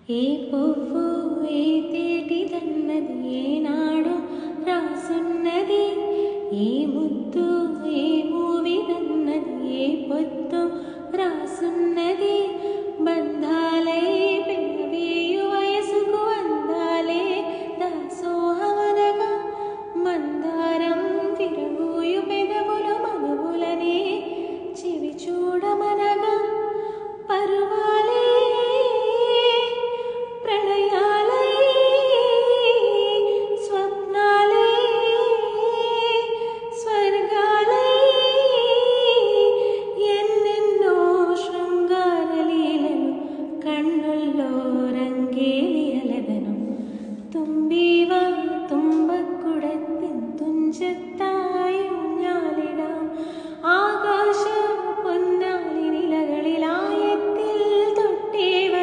ఏ పువ్వు ఏ తేటిదన్నది ఏనాడో రాసున్నది, ఏ ముద్దు ఏ మూవిదన్నది ఏ పొద్దు రాసున్నది. బంధాలై పెనవేయు వయసుకు అందాలే దాసోహమనగా, మందారం విరబూయు పెదవులు మధువులనే చెవి చూడమనగా. పరువాలే ప్రణయాలై స్వప్నాలే స్వర్గాలై ఎన్నెన్నో శృంగార లీలలు కన్నుల్లో రంగేలి అలదను. തുമ്പീവ തുമ്പക്കുടത്തിൻ തുഞ്ചത്താ